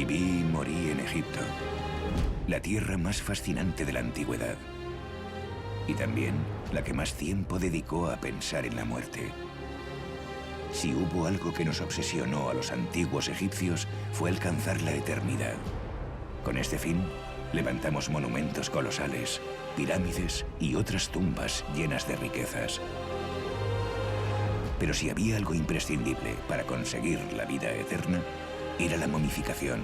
Viví y morí en Egipto, la tierra más fascinante de la antigüedad. Y también la que más tiempo dedicó a pensar en la muerte. Si hubo algo que nos obsesionó a los antiguos egipcios, fue alcanzar la eternidad. Con este fin, levantamos monumentos colosales, pirámides y otras tumbas llenas de riquezas. Pero si había algo imprescindible para conseguir la vida eterna, era la momificación.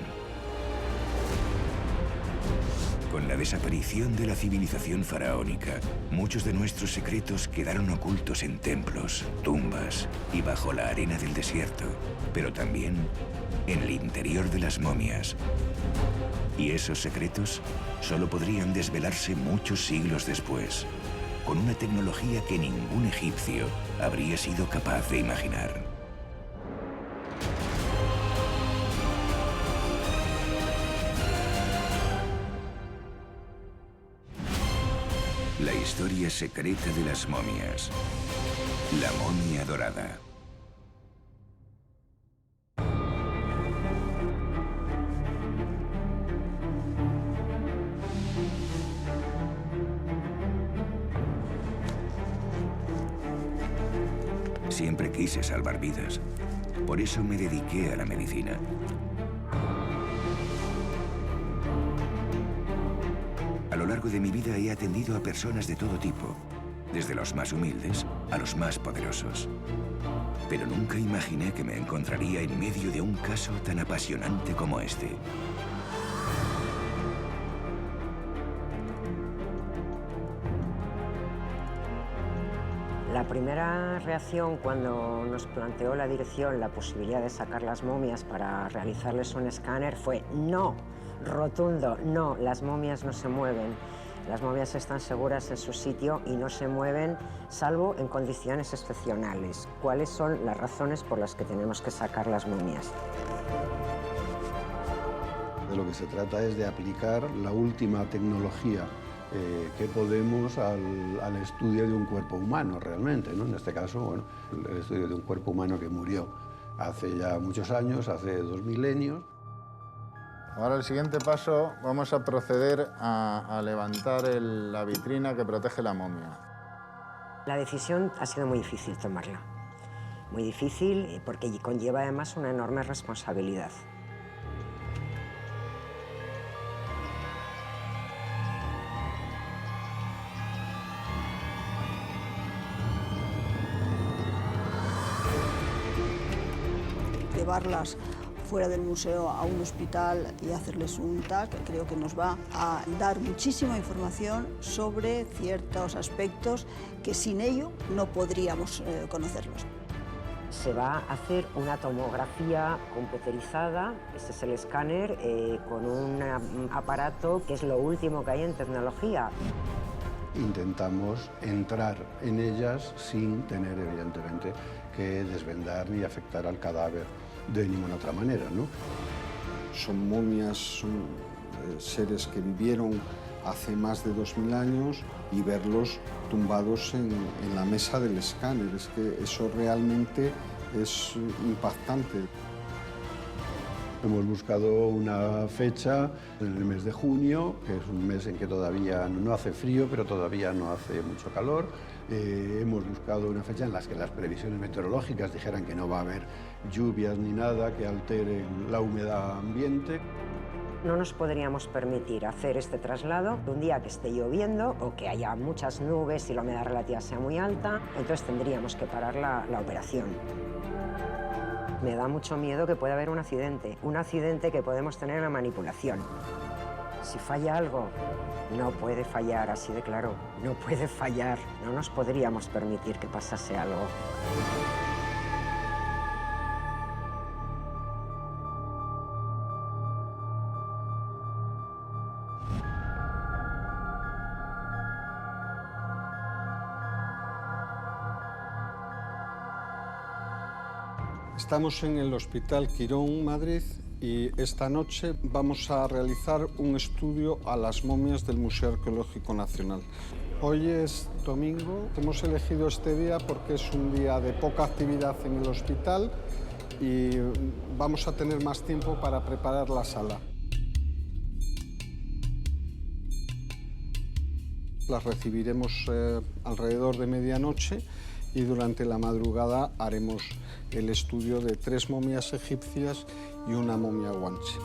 Con la desaparición de la civilización faraónica, muchos de nuestros secretos quedaron ocultos en templos, tumbas y bajo la arena del desierto, pero también en el interior de las momias. Y esos secretos solo podrían desvelarse muchos siglos después, con una tecnología que ningún egipcio habría sido capaz de imaginar. La historia secreta de las momias. La momia dorada. Siempre quise salvar vidas. Por eso me dediqué a la medicina. A lo largo de mi vida he atendido a personas de todo tipo, desde los más humildes a los más poderosos. Pero nunca imaginé que me encontraría en medio de un caso tan apasionante como este. La primera reacción cuando nos planteó la dirección la posibilidad de sacar las momias para realizarles un escáner fue no, rotundo, no, las momias no se mueven. Las momias están seguras en su sitio y no se mueven salvo en condiciones excepcionales. ¿Cuáles son las razones por las que tenemos que sacar las momias? De lo que se trata es de aplicar la última tecnología que podemos al estudio de un cuerpo humano realmente, ¿no? En este caso, bueno, el estudio de un cuerpo humano que murió hace ya muchos años, hace 2 milenios. Ahora el siguiente paso, vamos a proceder a levantar la vitrina que protege la momia. La decisión ha sido muy difícil tomarla. Muy difícil porque conlleva además una enorme responsabilidad. Llevarlas fuera del museo a un hospital y hacerles un TAC, creo que nos va a dar muchísima información sobre ciertos aspectos que sin ello no podríamos conocerlos. Se va a hacer una tomografía computerizada, este es el escáner, con un aparato que es lo último que hay en tecnología. Intentamos entrar en ellas sin tener, evidentemente, que desvendar ni afectar al cadáver de ninguna otra manera, ¿no? Son momias, son seres que vivieron hace más de 2000 años y verlos tumbados en la mesa del escáner, es que eso realmente es impactante. Hemos buscado una fecha en el mes de junio, que es un mes en que todavía no hace frío, pero todavía no hace mucho calor. Hemos buscado una fecha en la que las previsiones meteorológicas dijeran que no va a haber lluvias ni nada que alteren la humedad ambiente. No nos podríamos permitir hacer este traslado un día que esté lloviendo o que haya muchas nubes y la humedad relativa sea muy alta, entonces tendríamos que parar la operación. Me da mucho miedo que pueda haber un accidente que podemos tener en la manipulación. Si falla algo, no puede fallar, así de claro, no puede fallar. No nos podríamos permitir que pasase algo. Estamos en el Hospital Quirón, Madrid, y esta noche vamos a realizar un estudio a las momias del Museo Arqueológico Nacional. Hoy es domingo, hemos elegido este día porque es un día de poca actividad en el hospital y vamos a tener más tiempo para preparar la sala. Las recibiremos alrededor de medianoche y durante la madrugada haremos el estudio de 3 momias egipcias y una momia guanche.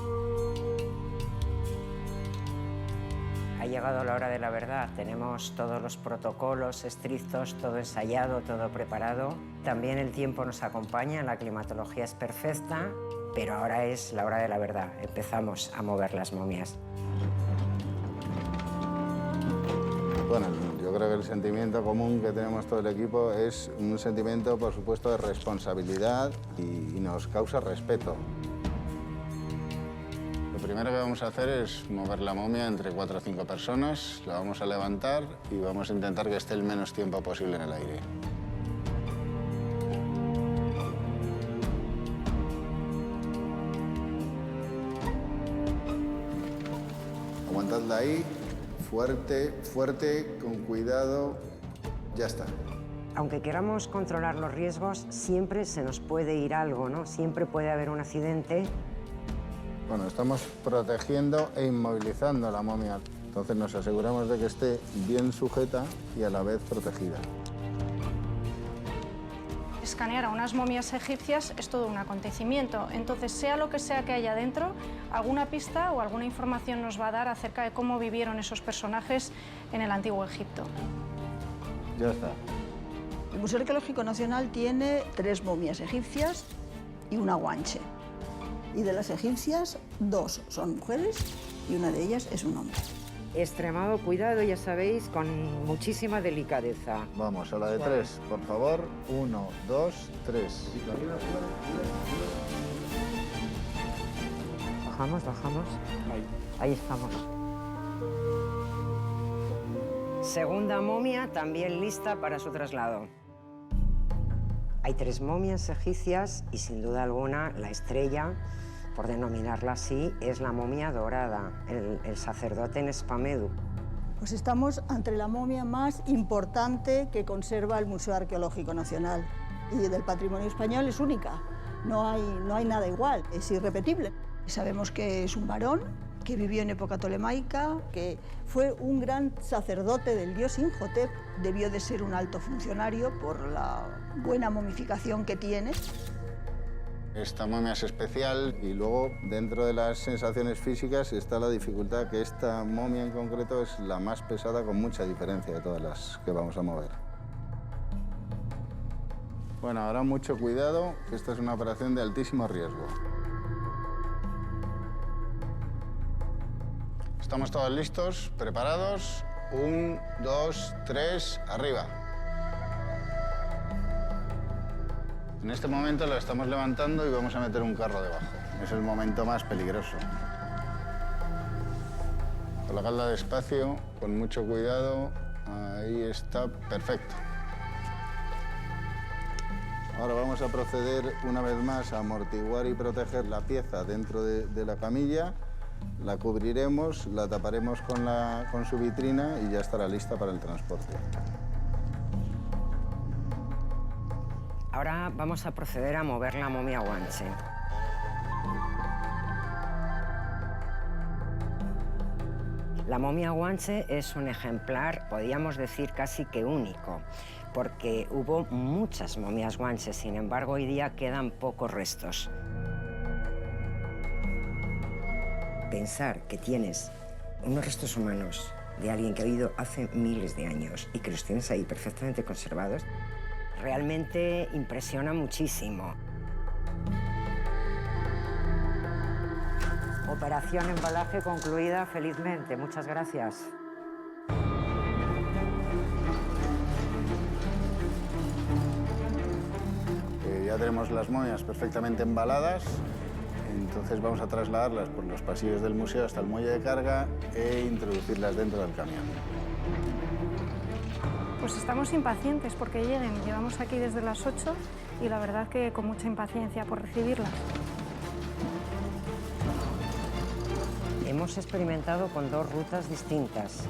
Ha llegado la hora de la verdad. Tenemos todos los protocolos estrictos, todo ensayado, todo preparado. También el tiempo nos acompaña, la climatología es perfecta, pero ahora es la hora de la verdad. Empezamos a mover las momias. Bueno, yo creo que el sentimiento común que tenemos todo el equipo es un sentimiento, por supuesto, de responsabilidad y nos causa respeto. Lo primero que vamos a hacer es mover la momia entre 4 o 5 personas, la vamos a levantar y vamos a intentar que esté el menos tiempo posible en el aire. Aguantadla ahí. Fuerte, fuerte, con cuidado. Ya está. Aunque queramos controlar los riesgos, siempre se nos puede ir algo, ¿no? Siempre puede haber un accidente. Bueno, estamos protegiendo e inmovilizando la momia. Entonces nos aseguramos de que esté bien sujeta y a la vez protegida. Escanear a unas momias egipcias es todo un acontecimiento. Entonces, sea lo que sea que haya dentro, alguna pista o alguna información nos va a dar acerca de cómo vivieron esos personajes en el Antiguo Egipto. Ya está. El Museo Arqueológico Nacional tiene 3 momias egipcias y una guanche. Y de las egipcias, 2 son mujeres y una de ellas es un hombre. Extremado cuidado, ya sabéis, con muchísima delicadeza. Vamos, a la de 3, por favor. 1, 2, 3. Bajamos, bajamos. Ahí estamos. Segunda momia, también lista para su traslado. Hay 3 momias egipcias y, sin duda alguna, la estrella, por denominarla así, es la momia dorada, el sacerdote Nespamedu. Pues estamos ante la momia más importante que conserva el Museo Arqueológico Nacional. Y del patrimonio español es única. No hay nada igual, es irrepetible. Sabemos que es un varón que vivió en época tolemaica, que fue un gran sacerdote del dios Imhotep. Debió de ser un alto funcionario por la buena momificación que tiene. Esta momia es especial y luego dentro de las sensaciones físicas está la dificultad que esta momia en concreto es la más pesada con mucha diferencia de todas las que vamos a mover. Bueno, ahora mucho cuidado, que esta es una operación de altísimo riesgo. ¿Estamos todos listos? ¿Preparados? 1, 2, 3, arriba. En este momento lo estamos levantando y vamos a meter un carro debajo. Es el momento más peligroso. Colocadla despacio, con mucho cuidado. Ahí está, perfecto. Ahora vamos a proceder una vez más a amortiguar y proteger la pieza dentro de la camilla. La cubriremos, la taparemos con su vitrina y ya estará lista para el transporte. Ahora vamos a proceder a mover la momia guanche. La momia guanche es un ejemplar, podríamos decir casi que único, porque hubo muchas momias guanches, sin embargo hoy día quedan pocos restos. Pensar que tienes unos restos humanos de alguien que ha vivido hace miles de años y que los tienes ahí perfectamente conservados, realmente impresiona muchísimo. Operación embalaje concluida felizmente. Muchas gracias. Ya tenemos las momias perfectamente embaladas, entonces vamos a trasladarlas por los pasillos del museo hasta el muelle de carga e introducirlas dentro del camión. Pues estamos impacientes porque lleguen. Llevamos aquí desde las 8 y la verdad que con mucha impaciencia por recibirlas. Hemos experimentado con 2 rutas distintas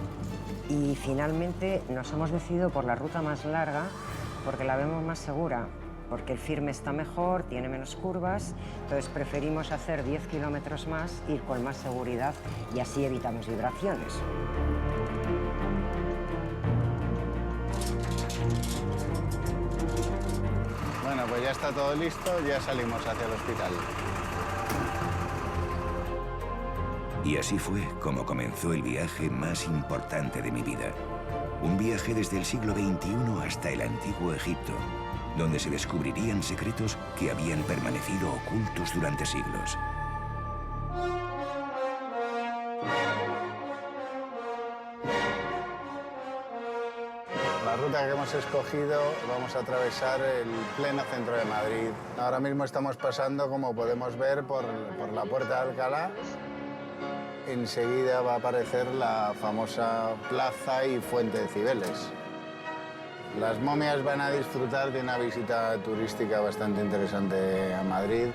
y finalmente nos hemos decidido por la ruta más larga porque la vemos más segura. porque el firme está mejor, tiene menos curvas, entonces preferimos hacer 10 kilómetros más, ir con más seguridad y así evitamos vibraciones. Bueno, pues ya está todo listo, ya salimos hacia el hospital. Y así fue como comenzó el viaje más importante de mi vida. Un viaje desde el siglo XXI hasta el antiguo Egipto, donde se descubrirían secretos que habían permanecido ocultos durante siglos. La ruta que hemos escogido, vamos a atravesar el pleno centro de Madrid. Ahora mismo estamos pasando, como podemos ver, por la Puerta de Alcalá. Enseguida va a aparecer la famosa plaza y fuente de Cibeles. Las momias van a disfrutar de una visita turística bastante interesante a Madrid.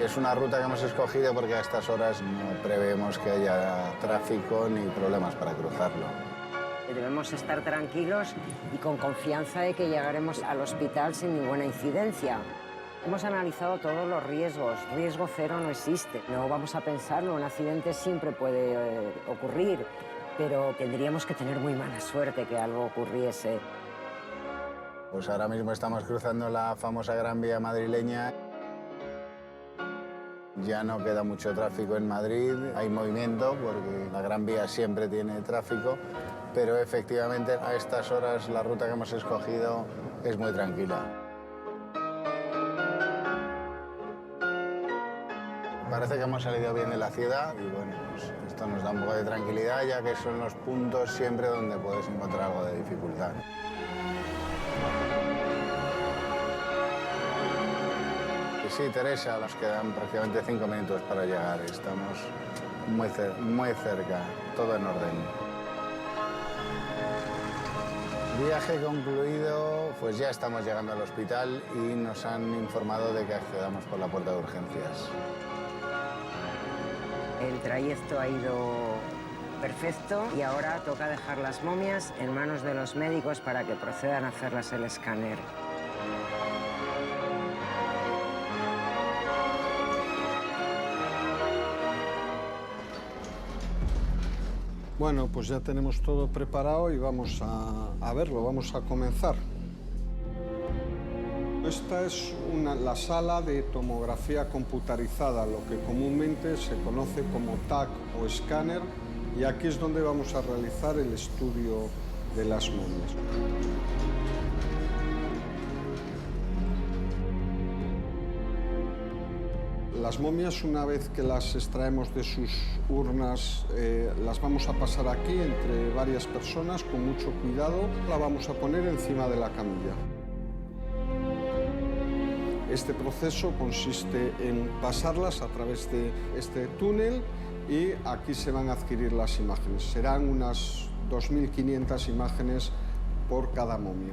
Es una ruta que hemos escogido porque a estas horas no prevemos que haya tráfico ni problemas para cruzarlo. Debemos estar tranquilos y con confianza de que llegaremos al hospital sin ninguna incidencia. Hemos analizado todos los riesgos. Riesgo cero no existe. No vamos a pensarlo, un accidente siempre puede ocurrir, pero tendríamos que tener muy mala suerte que algo ocurriese. Pues ahora mismo estamos cruzando la famosa Gran Vía madrileña. Ya no queda mucho tráfico en Madrid, hay movimiento porque la Gran Vía siempre tiene tráfico, pero efectivamente a estas horas la ruta que hemos escogido es muy tranquila. Parece que hemos salido bien de la ciudad y bueno, pues esto nos da un poco de tranquilidad ya que son los puntos siempre donde puedes encontrar algo de dificultad. Y sí, Teresa, nos quedan prácticamente 5 minutos para llegar. Estamos muy cerca, todo en orden. Viaje concluido, pues ya estamos llegando al hospital y nos han informado de que accedamos por la puerta de urgencias. El trayecto ha ido perfecto y ahora toca dejar las momias en manos de los médicos para que procedan a hacerlas el escáner. Bueno, pues ya tenemos todo preparado y vamos a verlo, vamos a comenzar. Esta es la sala de tomografía computarizada, lo que comúnmente se conoce como TAC o escáner, y aquí es donde vamos a realizar el estudio de las momias. Las momias, una vez que las extraemos de sus urnas, las vamos a pasar aquí entre varias personas con mucho cuidado. La vamos a poner encima de la camilla. Este proceso consiste en pasarlas a través de este túnel y aquí se van a adquirir las imágenes. Serán unas 2.500 imágenes por cada momia.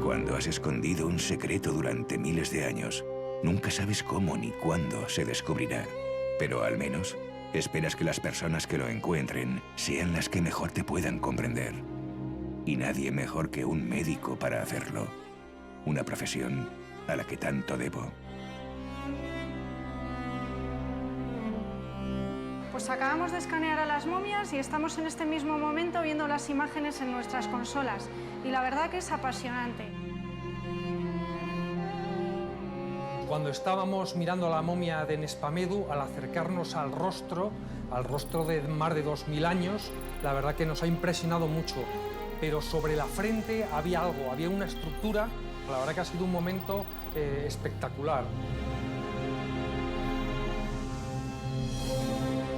Cuando has escondido un secreto durante miles de años, nunca sabes cómo ni cuándo se descubrirá. Pero al menos esperas que las personas que lo encuentren sean las que mejor te puedan comprender. Y nadie mejor que un médico para hacerlo. Una profesión a la que tanto debo. Pues acabamos de escanear a las momias y estamos en este mismo momento viendo las imágenes en nuestras consolas. Y la verdad que es apasionante. Cuando estábamos mirando la momia de Nespamedu, al acercarnos al rostro de más de 2000 años, la verdad que nos ha impresionado mucho. Pero sobre la frente había algo, había una estructura. La verdad que ha sido un momento espectacular.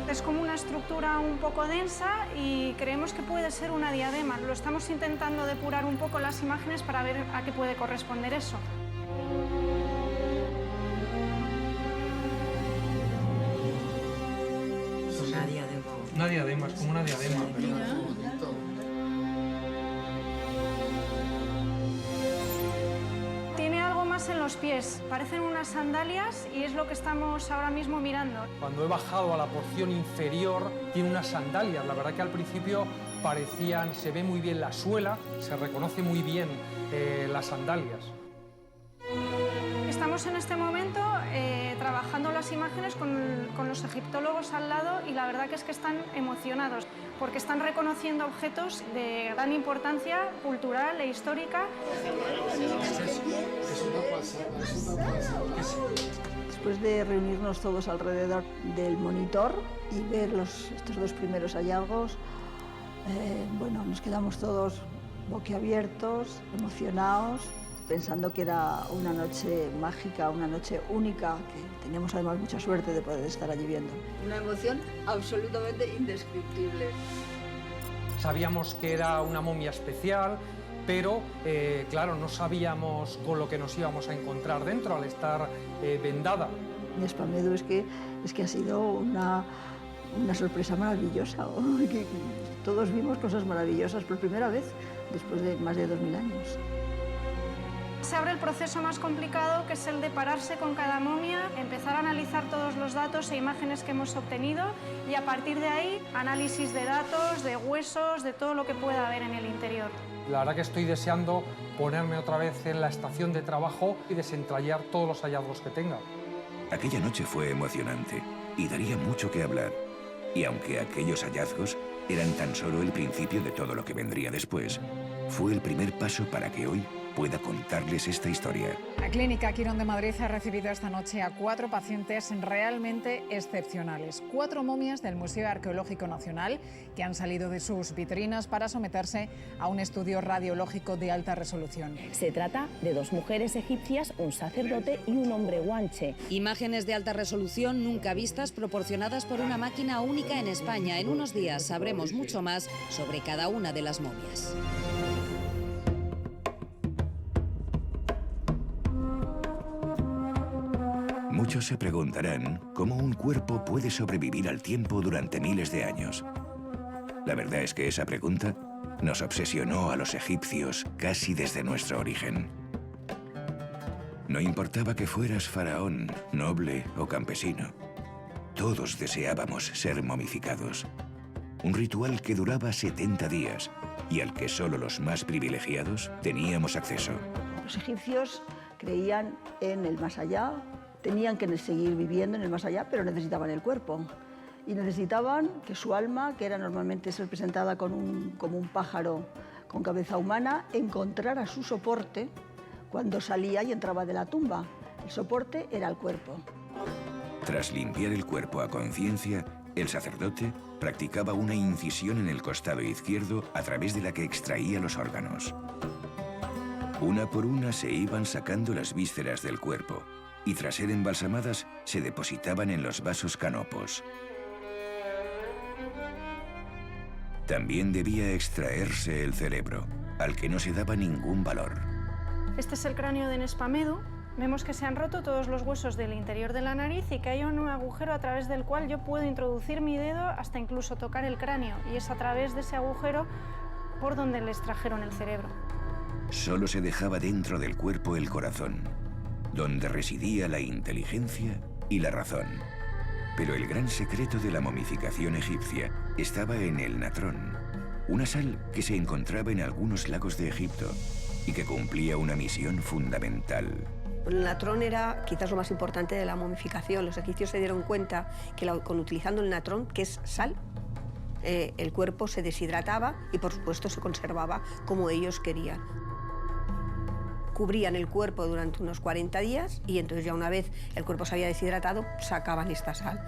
Es como una estructura un poco densa y creemos que puede ser una diadema. Lo estamos intentando depurar un poco las imágenes para ver a qué puede corresponder eso. Una diadema Una diadema, es como una diadema. Tiene algo más en los pies, parecen unas sandalias y es lo que estamos ahora mismo mirando. Cuando he bajado a la porción inferior, tiene unas sandalias. La verdad que al principio parecían, se ve muy bien la suela, se reconoce muy bien las sandalias. Estamos en este momento trabajando las imágenes con los egiptólogos al lado y la verdad que es que están emocionados porque están reconociendo objetos de gran importancia cultural e histórica. Después de reunirnos todos alrededor del monitor y ver estos dos primeros hallazgos, bueno, nos quedamos todos boquiabiertos, emocionados, pensando que era una noche mágica, una noche única, que teníamos además mucha suerte de poder estar allí viendo. Una emoción absolutamente indescriptible. Sabíamos que era una momia especial, pero claro, no sabíamos con lo que nos íbamos a encontrar dentro al estar vendada. Nespamedú es que ha sido una sorpresa maravillosa. Todos vimos cosas maravillosas por primera vez después de más de 2000 años. Se abre el proceso más complicado, que es el de pararse con cada momia, empezar a analizar todos los datos e imágenes que hemos obtenido y a partir de ahí análisis de datos, de huesos, de todo lo que pueda haber en el interior. La verdad que estoy deseando ponerme otra vez en la estación de trabajo y desentrañar todos los hallazgos que tenga. Aquella noche fue emocionante y daría mucho que hablar. Y aunque aquellos hallazgos eran tan solo el principio de todo lo que vendría después, fue el primer paso para que hoy pueda contarles esta historia. La Clínica Quirón de Madrid ha recibido esta noche a 4 pacientes realmente excepcionales. 4 momias del Museo Arqueológico Nacional que han salido de sus vitrinas para someterse a un estudio radiológico de alta resolución. Se trata de 2 mujeres egipcias, un sacerdote y un hombre guanche. Imágenes de alta resolución nunca vistas, proporcionadas por una máquina única en España. En unos días sabremos mucho más sobre cada una de las momias. Muchos se preguntarán cómo un cuerpo puede sobrevivir al tiempo durante miles de años. La verdad es que esa pregunta nos obsesionó a los egipcios casi desde nuestro origen. No importaba que fueras faraón, noble o campesino. Todos deseábamos ser momificados. Un ritual que duraba 70 días y al que solo los más privilegiados teníamos acceso. Los egipcios creían en el más allá. Tenían que seguir viviendo en el más allá, pero necesitaban el cuerpo. Y necesitaban que su alma, que era normalmente representada como un pájaro con cabeza humana, encontrara su soporte cuando salía y entraba de la tumba. El soporte era el cuerpo. Tras limpiar el cuerpo a conciencia, el sacerdote practicaba una incisión en el costado izquierdo a través de la que extraía los órganos. Una por una se iban sacando las vísceras del cuerpo, y tras ser embalsamadas, se depositaban en los vasos canopos. También debía extraerse el cerebro, al que no se daba ningún valor. Este es el cráneo de Nespamedú. Vemos que se han roto todos los huesos del interior de la nariz y que hay un agujero a través del cual yo puedo introducir mi dedo hasta incluso tocar el cráneo, y es a través de ese agujero por donde le extrajeron el cerebro. Solo se dejaba dentro del cuerpo el corazón, donde residía la inteligencia y la razón. Pero el gran secreto de la momificación egipcia estaba en el natrón, una sal que se encontraba en algunos lagos de Egipto y que cumplía una misión fundamental. El natrón era quizás lo más importante de la momificación. Los egipcios se dieron cuenta que utilizando el natrón, que es sal, el cuerpo se deshidrataba y por supuesto se conservaba como ellos querían. Cubrían el cuerpo durante unos 40 días y entonces ya una vez el cuerpo se había deshidratado, sacaban esta sal.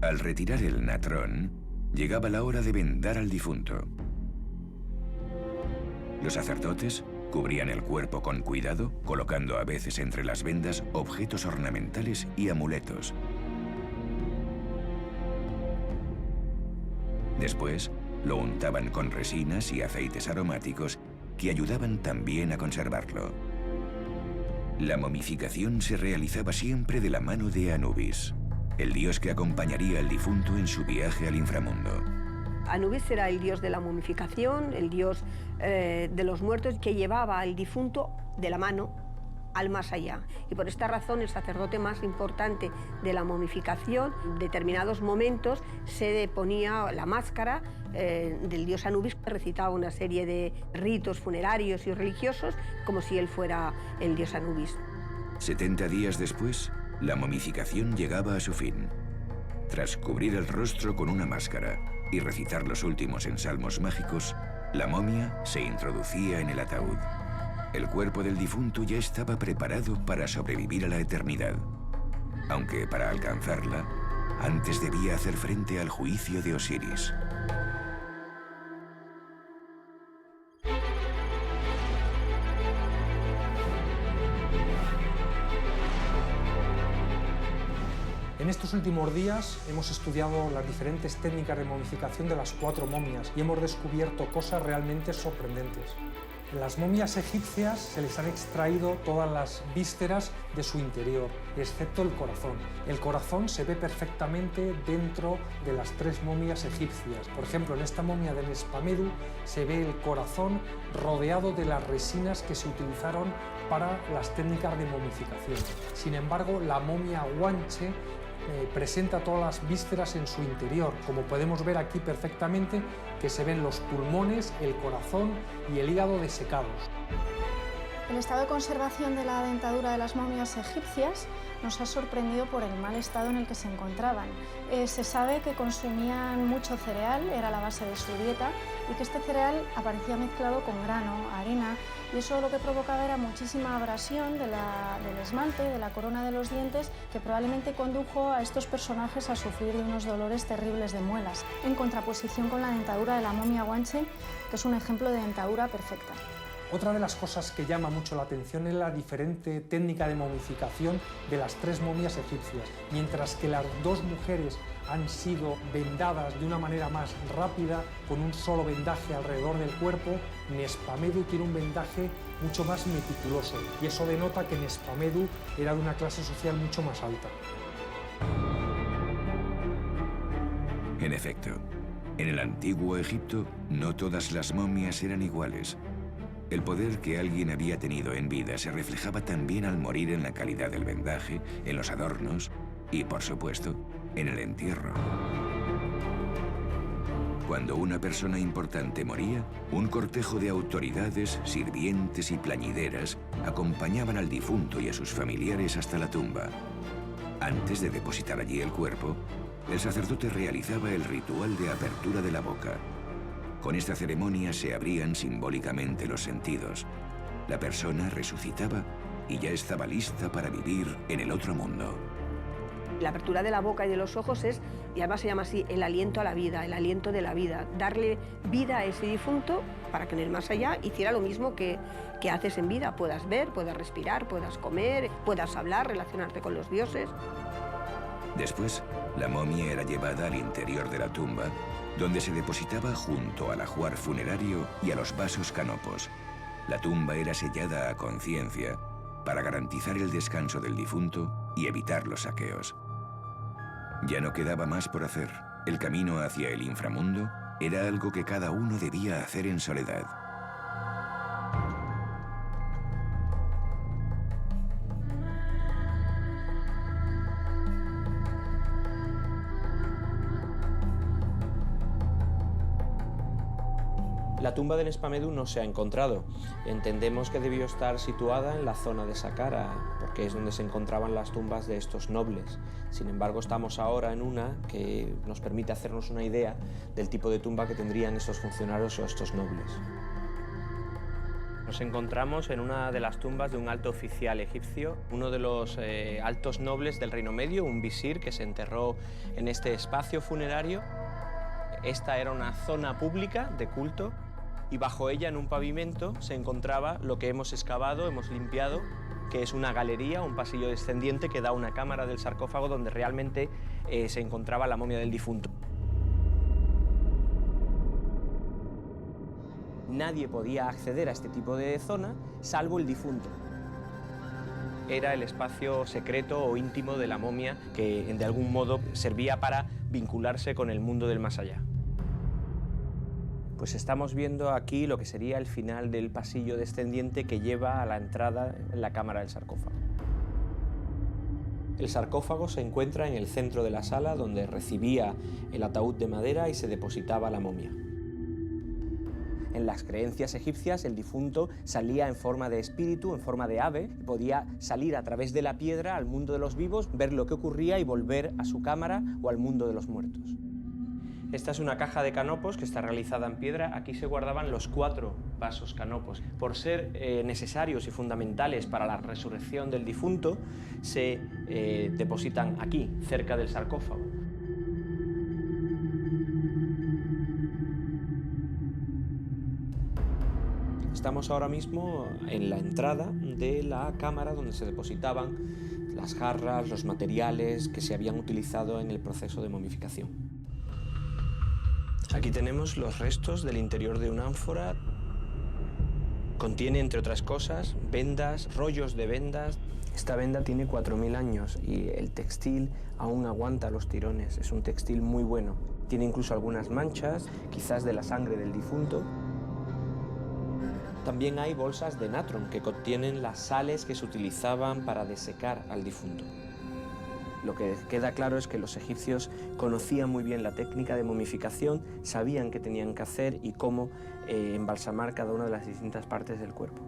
Al retirar el natrón, llegaba la hora de vendar al difunto. Los sacerdotes cubrían el cuerpo con cuidado, colocando a veces entre las vendas objetos ornamentales y amuletos. Después, lo untaban con resinas y aceites aromáticos que ayudaban también a conservarlo. La momificación se realizaba siempre de la mano de Anubis, el dios que acompañaría al difunto en su viaje al inframundo. Anubis era el dios de la momificación, el dios de los muertos, que llevaba al difunto de la mano al más allá. Y por esta razón el sacerdote más importante de la momificación, en determinados momentos se ponía la máscara del dios Anubis, que recitaba una serie de ritos funerarios y religiosos como si él fuera el dios Anubis. 70 días después, la momificación llegaba a su fin. Tras cubrir el rostro con una máscara y recitar los últimos ensalmos mágicos, la momia se introducía en el ataúd. El cuerpo del difunto ya estaba preparado para sobrevivir a la eternidad, aunque para alcanzarla, antes debía hacer frente al juicio de Osiris. En estos últimos días hemos estudiado las diferentes técnicas de momificación de las 4 momias y hemos descubierto cosas realmente sorprendentes. En las momias egipcias se les han extraído todas las vísceras de su interior, excepto el corazón. El corazón se ve perfectamente dentro de las 3 momias egipcias. Por ejemplo, en esta momia de Nespamedu se ve el corazón rodeado de las resinas que se utilizaron para las técnicas de momificación. Sin embargo, la momia Guanche presenta todas las vísceras en su interior, como podemos ver aquí perfectamente, que se ven los pulmones, el corazón y el hígado desecados. El estado de conservación de la dentadura de las momias egipcias nos ha sorprendido por el mal estado en el que se encontraban. Se sabe que consumían mucho cereal, era la base de su dieta, y que este cereal aparecía mezclado con grano, arena, y eso lo que provocaba era muchísima abrasión del esmalte, de la corona de los dientes, que probablemente condujo a estos personajes a sufrir de unos dolores terribles de muelas, en contraposición con la dentadura de la momia Guanche, que es un ejemplo de dentadura perfecta. Otra de las cosas que llama mucho la atención es la diferente técnica de momificación de las 3 momias egipcias. Mientras que las 2 mujeres han sido vendadas de una manera más rápida, con un solo vendaje alrededor del cuerpo, Nespamedu tiene un vendaje mucho más meticuloso, y eso denota que Nespamedu era de una clase social mucho más alta. En efecto, en el antiguo Egipto no todas las momias eran iguales. El poder que alguien había tenido en vida se reflejaba también al morir en la calidad del vendaje, en los adornos y, por supuesto, en el entierro. Cuando una persona importante moría, un cortejo de autoridades, sirvientes y plañideras acompañaban al difunto y a sus familiares hasta la tumba. Antes de depositar allí el cuerpo, el sacerdote realizaba el ritual de apertura de la boca. Con esta ceremonia se abrían simbólicamente los sentidos. La persona resucitaba y ya estaba lista para vivir en el otro mundo. La apertura de la boca y de los ojos es, y además se llama así, el aliento a la vida, el aliento de la vida. Darle vida a ese difunto para que en el más allá hiciera lo mismo que haces en vida. Puedas ver, puedas respirar, puedas comer, puedas hablar, relacionarte con los dioses. Después, la momia era llevada al interior de la tumba, donde se depositaba junto al ajuar funerario y a los vasos canopos. La tumba era sellada a conciencia para garantizar el descanso del difunto y evitar los saqueos. Ya no quedaba más por hacer. El camino hacia el inframundo era algo que cada uno debía hacer en soledad. La tumba de Nespamedu no se ha encontrado. Entendemos que debió estar situada en la zona de Saqqara, porque es donde se encontraban las tumbas de estos nobles. Sin embargo, estamos ahora en una que nos permite hacernos una idea del tipo de tumba que tendrían estos funcionarios o estos nobles. Nos encontramos en una de las tumbas de un alto oficial egipcio, uno de los altos nobles del Reino Medio, un visir que se enterró en este espacio funerario. Esta era una zona pública de culto y bajo ella, en un pavimento, se encontraba lo que hemos excavado, hemos limpiado, que es una galería, un pasillo descendiente que da a una cámara del sarcófago donde realmente se encontraba la momia del difunto. Nadie podía acceder a este tipo de zona, salvo el difunto. era el espacio secreto o íntimo de la momia que de algún modo servía para vincularse con el mundo del más allá. Pues estamos viendo aquí lo que sería el final del pasillo descendiente que lleva a la entrada en la cámara del sarcófago. El sarcófago se encuentra en el centro de la sala donde recibía el ataúd de madera y se depositaba la momia. En las creencias egipcias el difunto salía en forma de espíritu, en forma de ave, y podía salir a través de la piedra al mundo de los vivos, ver lo que ocurría y volver a su cámara o al mundo de los muertos. Esta es una caja de canopos que está realizada en piedra. Aquí se guardaban los 4 vasos canopos. Por ser necesarios y fundamentales para la resurrección del difunto, se depositan aquí, cerca del sarcófago. Estamos ahora mismo en la entrada de la cámara donde se depositaban las jarras, los materiales que se habían utilizado en el proceso de momificación. Aquí tenemos los restos del interior de una ánfora. Contiene, entre otras cosas, vendas, rollos de vendas. Esta venda tiene 4000 años y el textil aún aguanta los tirones. Es un textil muy bueno. Tiene incluso algunas manchas, quizás de la sangre del difunto. También hay bolsas de natron que contienen las sales que se utilizaban para desecar al difunto. Lo que queda claro es que los egipcios conocían muy bien la técnica de momificación, sabían qué tenían que hacer y cómo embalsamar cada una de las distintas partes del cuerpo.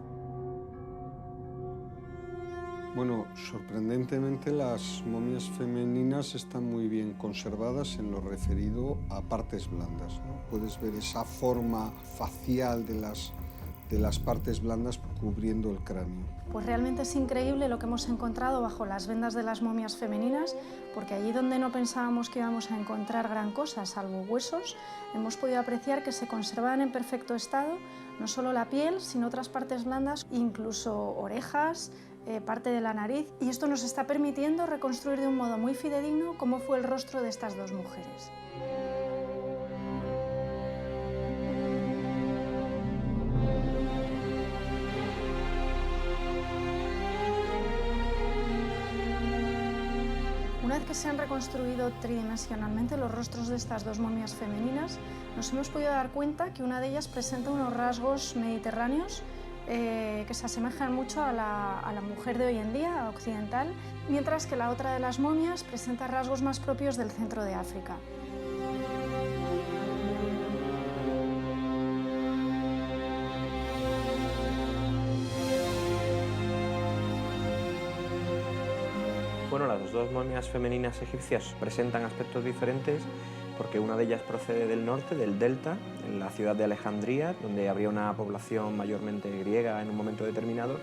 Bueno, sorprendentemente las momias femeninas están muy bien conservadas en lo referido a partes blandas, ¿no? Puedes ver esa forma facial de las partes blandas cubriendo el cráneo. Pues realmente es increíble lo que hemos encontrado bajo las vendas de las momias femeninas, porque allí donde no pensábamos que íbamos a encontrar gran cosa, salvo huesos, hemos podido apreciar que se conservaban en perfecto estado no solo la piel, sino otras partes blandas, incluso orejas, parte de la nariz, y esto nos está permitiendo reconstruir de un modo muy fidedigno cómo fue el rostro de estas 2 mujeres. Una vez que se han reconstruido tridimensionalmente los rostros de estas 2 momias femeninas, nos hemos podido dar cuenta que una de ellas presenta unos rasgos mediterráneos que se asemejan mucho a la mujer de hoy en día, occidental, mientras que la otra de las momias presenta rasgos más propios del centro de África. Bueno, las 2 momias femeninas egipcias presentan aspectos diferentes porque una de ellas procede del norte, del delta, en la ciudad de Alejandría, donde habría una población mayormente griega en un momento determinado,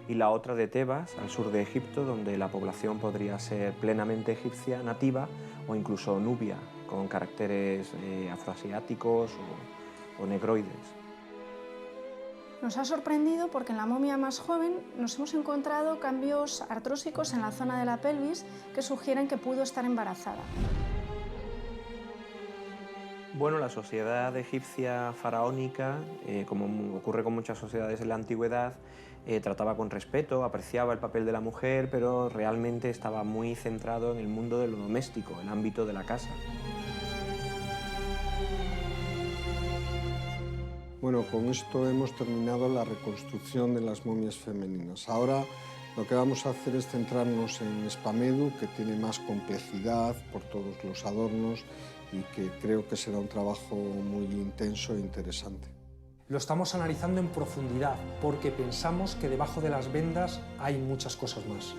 y la otra de Tebas, al sur de Egipto, donde la población podría ser plenamente egipcia, nativa, o incluso nubia, con caracteres afroasiáticos o negroides. Nos ha sorprendido porque en la momia más joven nos hemos encontrado cambios artrósicos en la zona de la pelvis que sugieren que pudo estar embarazada. Bueno, la sociedad egipcia faraónica, como ocurre con muchas sociedades en la antigüedad, trataba con respeto, apreciaba el papel de la mujer, pero realmente estaba muy centrado en el mundo de lo doméstico, el ámbito de la casa. Bueno, con esto hemos terminado la reconstrucción de las momias femeninas. Ahora lo que vamos a hacer es centrarnos en Espamedu, que tiene más complejidad por todos los adornos y que creo que será un trabajo muy intenso e interesante. Lo estamos analizando en profundidad porque pensamos que debajo de las vendas hay muchas cosas más.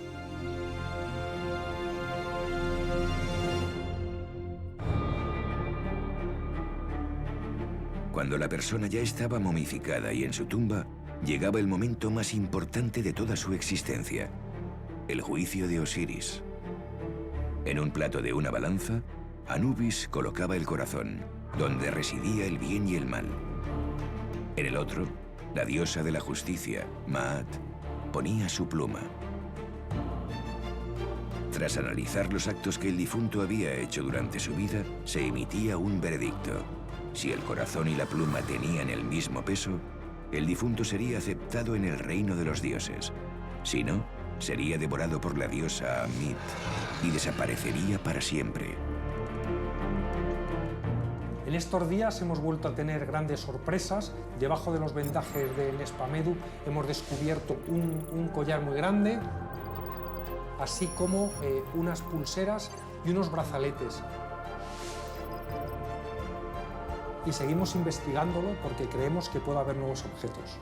Cuando la persona ya estaba momificada y en su tumba, llegaba el momento más importante de toda su existencia, el juicio de Osiris. En un plato de una balanza, Anubis colocaba el corazón, donde residía el bien y el mal. En el otro, la diosa de la justicia, Maat, ponía su pluma. Tras analizar los actos que el difunto había hecho durante su vida, se emitía un veredicto. Si el corazón y la pluma tenían el mismo peso, el difunto sería aceptado en el reino de los dioses. Si no, sería devorado por la diosa Amit y desaparecería para siempre. En estos días hemos vuelto a tener grandes sorpresas. Debajo de los vendajes de Nespamedu hemos descubierto un collar muy grande, así como unas pulseras y unos brazaletes. Y seguimos investigándolo porque creemos que puede haber nuevos objetos.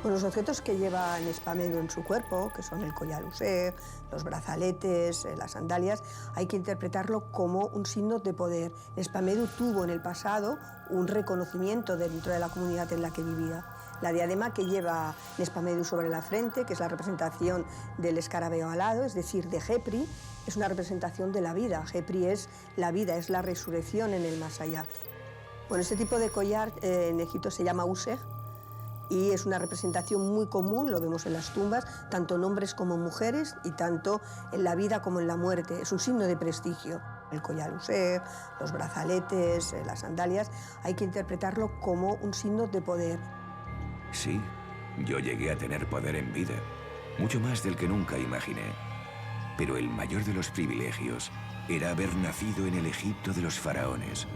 Pues los objetos que lleva Nespamedu en su cuerpo, que son el collar Useg, los brazaletes, las sandalias, hay que interpretarlo como un signo de poder. Nespamedu tuvo en el pasado un reconocimiento dentro de la comunidad en la que vivía. La diadema que lleva Nespamedu sobre la frente, que es la representación del escarabeo alado, es decir, de Khepri, es una representación de la vida. Khepri es la vida, es la resurrección en el más allá. Bueno, este tipo de collar en Egipto se llama Useg y es una representación muy común, lo vemos en las tumbas, tanto en hombres como mujeres y tanto en la vida como en la muerte. Es un signo de prestigio. El collar Useg, los brazaletes, las sandalias, hay que interpretarlo como un signo de poder. Sí, yo llegué a tener poder en vida, mucho más del que nunca imaginé. Pero el mayor de los privilegios era haber nacido en el Egipto de los faraones,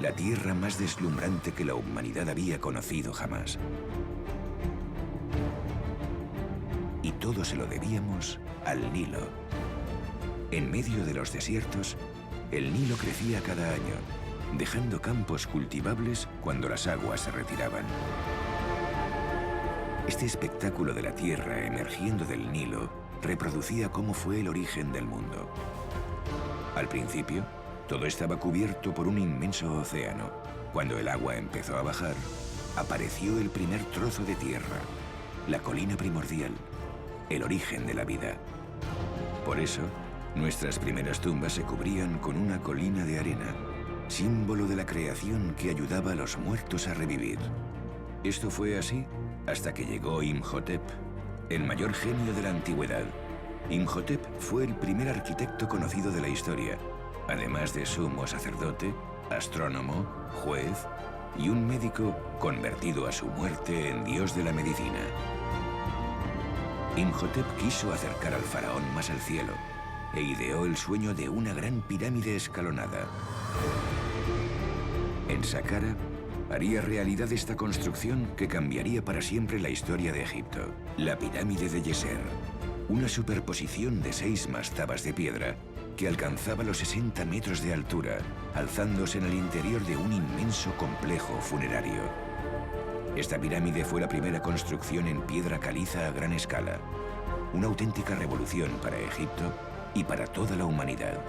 la tierra más deslumbrante que la humanidad había conocido jamás. Y todo se lo debíamos al Nilo. En medio de los desiertos, el Nilo crecía cada año, dejando campos cultivables cuando las aguas se retiraban. Este espectáculo de la tierra emergiendo del Nilo reproducía cómo fue el origen del mundo. Al principio, todo estaba cubierto por un inmenso océano. Cuando el agua empezó a bajar, apareció el primer trozo de tierra, la colina primordial, el origen de la vida. Por eso, nuestras primeras tumbas se cubrían con una colina de arena, símbolo de la creación que ayudaba a los muertos a revivir. Esto fue así hasta que llegó Imhotep, el mayor genio de la antigüedad. Imhotep fue el primer arquitecto conocido de la historia, además de sumo sacerdote, astrónomo, juez y un médico convertido a su muerte en dios de la medicina. Imhotep quiso acercar al faraón más al cielo e ideó el sueño de una gran pirámide escalonada. En Saqqara haría realidad esta construcción que cambiaría para siempre la historia de Egipto, la pirámide de Djeser, una superposición de 6 mastabas de piedra que alcanzaba los 60 metros de altura, alzándose en el interior de un inmenso complejo funerario. Esta pirámide fue la primera construcción en piedra caliza a gran escala, una auténtica revolución para Egipto y para toda la humanidad.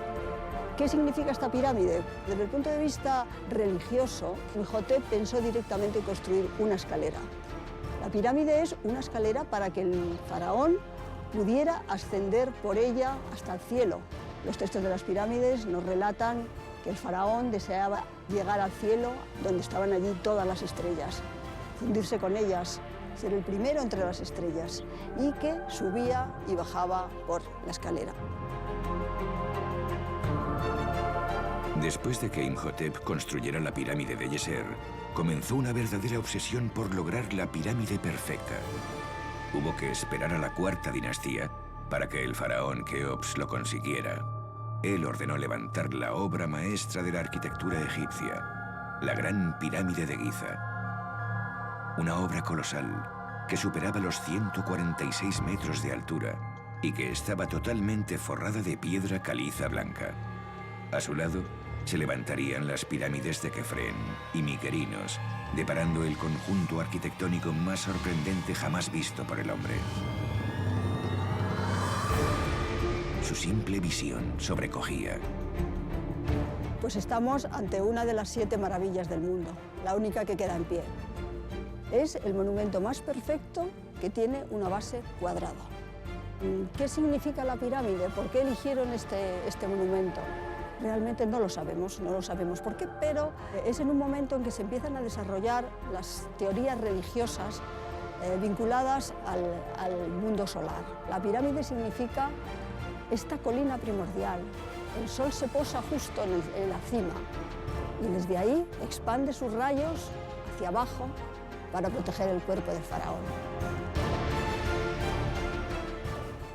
¿Qué significa esta pirámide? Desde el punto de vista religioso, Imhotep pensó directamente en construir una escalera. La pirámide es una escalera para que el faraón pudiera ascender por ella hasta el cielo. Los textos de las pirámides nos relatan que el faraón deseaba llegar al cielo, donde estaban allí todas las estrellas, fundirse con ellas, ser el primero entre las estrellas, y que subía y bajaba por la escalera. Después de que Imhotep construyera la pirámide de Djeser, comenzó una verdadera obsesión por lograr la pirámide perfecta. Hubo que esperar a la cuarta dinastía para que el faraón Keops lo consiguiera. Él ordenó levantar la obra maestra de la arquitectura egipcia, la Gran Pirámide de Giza. Una obra colosal que superaba los 146 metros de altura y que estaba totalmente forrada de piedra caliza blanca. A su lado se levantarían las pirámides de Kefren y Mykerinos, deparando el conjunto arquitectónico más sorprendente jamás visto por el hombre. Su simple visión sobrecogía. Pues estamos ante una de las 7 maravillas del mundo, la única que queda en pie. Es el monumento más perfecto que tiene una base cuadrada. ¿Qué significa la pirámide? ¿Por qué eligieron este monumento? Realmente no lo sabemos por qué, pero es en un momento en que se empiezan a desarrollar las teorías religiosas vinculadas al mundo solar. La pirámide significa esta colina primordial. El sol se posa justo en la cima y desde ahí expande sus rayos hacia abajo para proteger el cuerpo del faraón.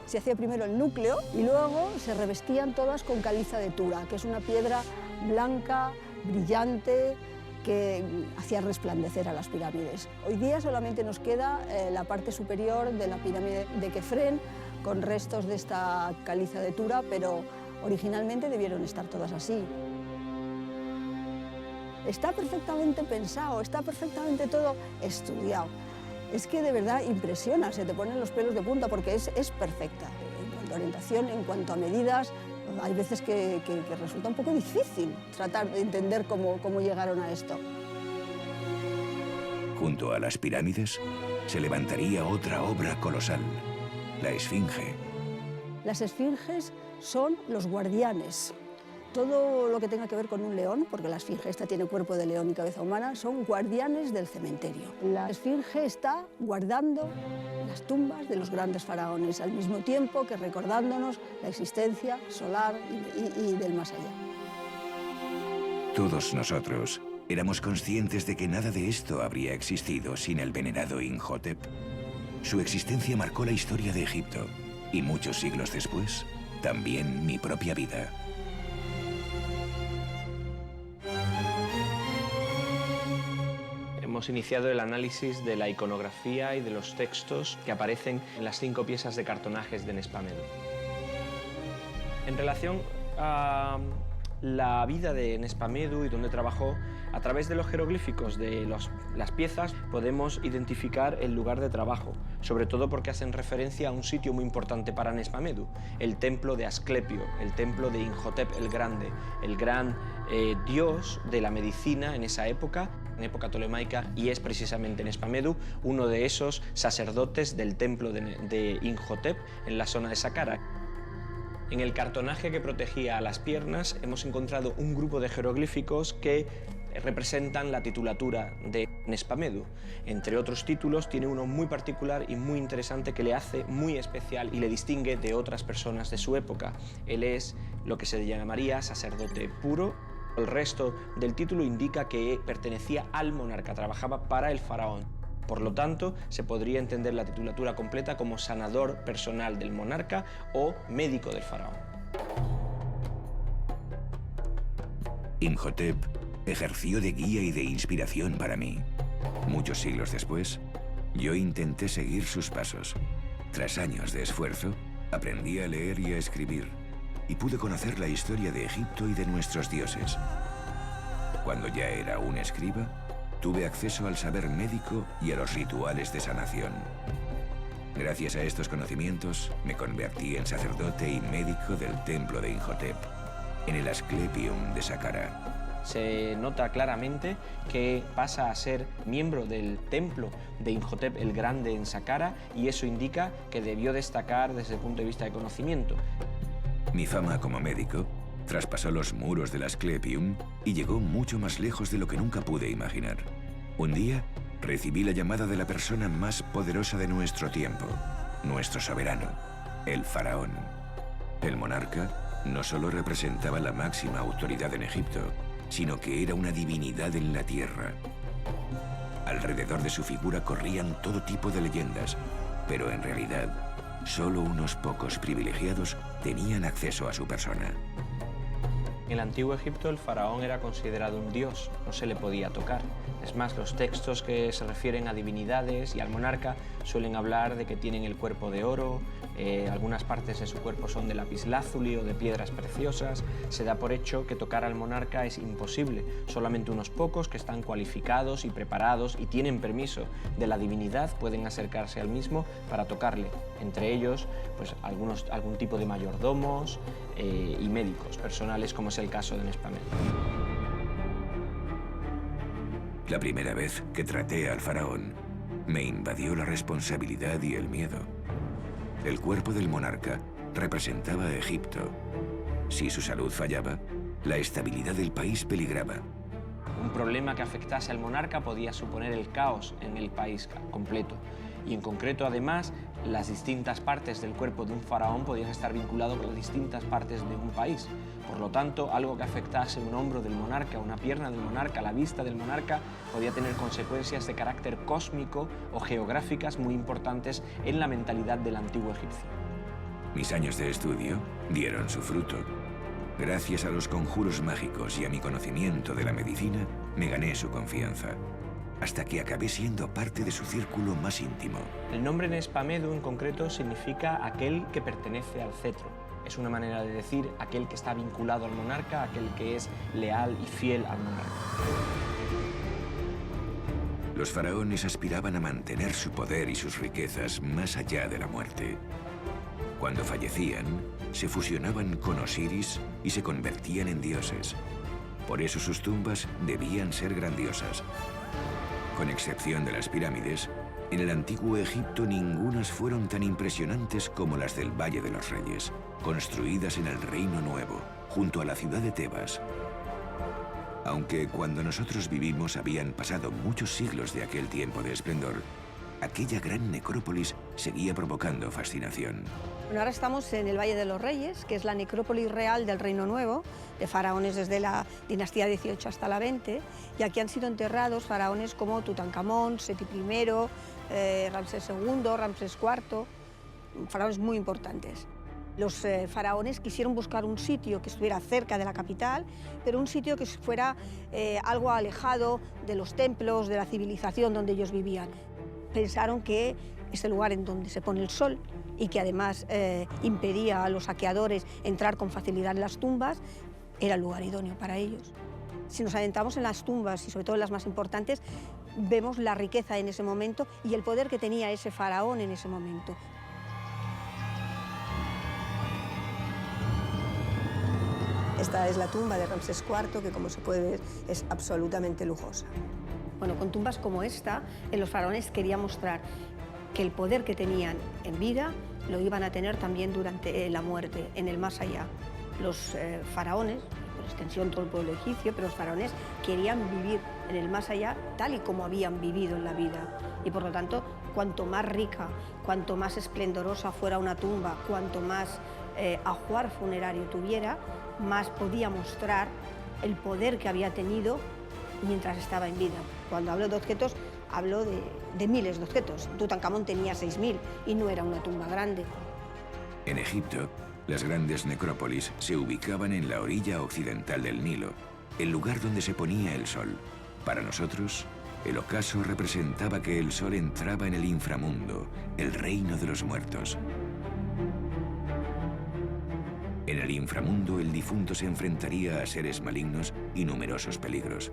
Se hacía primero el núcleo y luego se revestían todas con caliza de tura, que es una piedra blanca, brillante, que hacía resplandecer a las pirámides. Hoy día solamente nos queda la parte superior de la pirámide de Kefren, con restos de esta caliza de tura, pero originalmente debieron estar todas así. Está perfectamente pensado, está perfectamente todo estudiado. Es que de verdad impresiona, se te ponen los pelos de punta porque es perfecta. En cuanto a orientación, en cuanto a medidas, hay veces que resulta un poco difícil tratar de entender cómo llegaron a esto. Junto a las pirámides se levantaría otra obra colosal, la Esfinge. Las esfinges son los guardianes. Todo lo que tenga que ver con un león, porque la esfinge esta tiene cuerpo de león y cabeza humana, son guardianes del cementerio. La esfinge está guardando las tumbas de los grandes faraones, al mismo tiempo que recordándonos la existencia solar y del más allá. Todos nosotros éramos conscientes de que nada de esto habría existido sin el venerado Imhotep. Su existencia marcó la historia de Egipto y muchos siglos después, también mi propia vida. Hemos iniciado el análisis de la iconografía y de los textos que aparecen en las 5 piezas de cartonajes de Nespamedu. En relación a la vida de Nespamedu y dónde trabajó, a través de los jeroglíficos de las piezas podemos identificar el lugar de trabajo, sobre todo porque hacen referencia a un sitio muy importante para Nespamedu, el templo de Asclepio, el templo de Imhotep el Grande, el gran dios de la medicina en esa época, en época tolemaica, y es precisamente Nespamedu uno de esos sacerdotes del templo de Imhotep en la zona de Saqqara. En el cartonaje que protegía a las piernas hemos encontrado un grupo de jeroglíficos que representan la titulatura de Nespamedu. Entre otros títulos, tiene uno muy particular y muy interesante que le hace muy especial y le distingue de otras personas de su época. Él es lo que se llamaría sacerdote puro. El resto del título indica que pertenecía al monarca, trabajaba para el faraón. Por lo tanto, se podría entender la titulatura completa como sanador personal del monarca o médico del faraón. Imhotep ejerció de guía y de inspiración para mí. Muchos siglos después, yo intenté seguir sus pasos. Tras años de esfuerzo, aprendí a leer y a escribir, y pude conocer la historia de Egipto y de nuestros dioses. Cuando ya era un escriba, tuve acceso al saber médico y a los rituales de sanación. Gracias a estos conocimientos, me convertí en sacerdote y médico del templo de Imhotep, en el Asclepium de Saqqara. Se nota claramente que pasa a ser miembro del templo de Imhotep el Grande en Saqqara, y eso indica que debió destacar desde el punto de vista de conocimiento. Mi fama como médico traspasó los muros del Asclepium y llegó mucho más lejos de lo que nunca pude imaginar. Un día recibí la llamada de la persona más poderosa de nuestro tiempo, nuestro soberano, el faraón. El monarca no solo representaba la máxima autoridad en Egipto, sino que era una divinidad en la tierra. Alrededor de su figura corrían todo tipo de leyendas, pero en realidad, solo unos pocos privilegiados tenían acceso a su persona. En el antiguo Egipto el faraón era considerado un dios, no se le podía tocar. Es más, los textos que se refieren a divinidades y al monarca suelen hablar de que tienen el cuerpo de oro, algunas partes de su cuerpo son de lapislázuli o de piedras preciosas. Se da por hecho que tocar al monarca es imposible, solamente unos pocos que están cualificados y preparados y tienen permiso de la divinidad pueden acercarse al mismo para tocarle, entre ellos pues, algún tipo de mayordomos y médicos personales, como es el caso de Nespamedu. La primera vez que traté al faraón, me invadió la responsabilidad y el miedo. El cuerpo del monarca representaba a Egipto. Si su salud fallaba, la estabilidad del país peligraba. Un problema que afectase al monarca podía suponer el caos en el país completo. Y en concreto, además, las distintas partes del cuerpo de un faraón podían estar vinculadas con las distintas partes de un país. Por lo tanto, algo que afectase un hombro del monarca, una pierna del monarca, la vista del monarca, podía tener consecuencias de carácter cósmico o geográficas muy importantes en la mentalidad del antiguo egipcio. Mis años de estudio dieron su fruto. Gracias a los conjuros mágicos y a mi conocimiento de la medicina, me gané su confianza, hasta que acabé siendo parte de su círculo más íntimo. El nombre Nespamedu en concreto significa aquel que pertenece al cetro. Es una manera de decir aquel que está vinculado al monarca, aquel que es leal y fiel al monarca. Los faraones aspiraban a mantener su poder y sus riquezas más allá de la muerte. Cuando fallecían, se fusionaban con Osiris y se convertían en dioses. Por eso sus tumbas debían ser grandiosas. Con excepción de las pirámides, en el antiguo Egipto ningunas fueron tan impresionantes como las del Valle de los Reyes, construidas en el Reino Nuevo, junto a la ciudad de Tebas. Aunque cuando nosotros vivimos habían pasado muchos siglos de aquel tiempo de esplendor, aquella gran necrópolis seguía provocando fascinación. Bueno, ahora estamos en el Valle de los Reyes, que es la necrópolis real del Reino Nuevo, de faraones desde la dinastía 18 hasta la 20, y aquí han sido enterrados faraones como Tutankamón, Seti I, Ramsés II, Ramsés IV, faraones muy importantes. Los faraones quisieron buscar un sitio que estuviera cerca de la capital, pero un sitio que fuera algo alejado de los templos, de la civilización donde ellos vivían. Pensaron que este lugar en donde se pone el sol y que además impedía a los saqueadores entrar con facilidad en las tumbas, era el lugar idóneo para ellos. Si nos adentramos en las tumbas y sobre todo en las más importantes, vemos la riqueza en ese momento y el poder que tenía ese faraón en ese momento. Esta es la tumba de Ramsés IV, que como se puede ver es absolutamente lujosa. Bueno, con tumbas como esta, los faraones querían mostrar que el poder que tenían en vida lo iban a tener también durante la muerte, en el más allá. Los faraones, por extensión todo el pueblo egipcio, pero los faraones querían vivir en el más allá tal y como habían vivido en la vida. Y por lo tanto, cuanto más rica, cuanto más esplendorosa fuera una tumba, cuanto más ajuar funerario tuviera, más podía mostrar el poder que había tenido mientras estaba en vida. Cuando hablo de objetos, hablo de miles de objetos. Tutankamón tenía 6.000 y no era una tumba grande. En Egipto, las grandes necrópolis se ubicaban en la orilla occidental del Nilo, el lugar donde se ponía el sol. Para nosotros, el ocaso representaba que el sol entraba en el inframundo, el reino de los muertos. En el inframundo, el difunto se enfrentaría a seres malignos y numerosos peligros.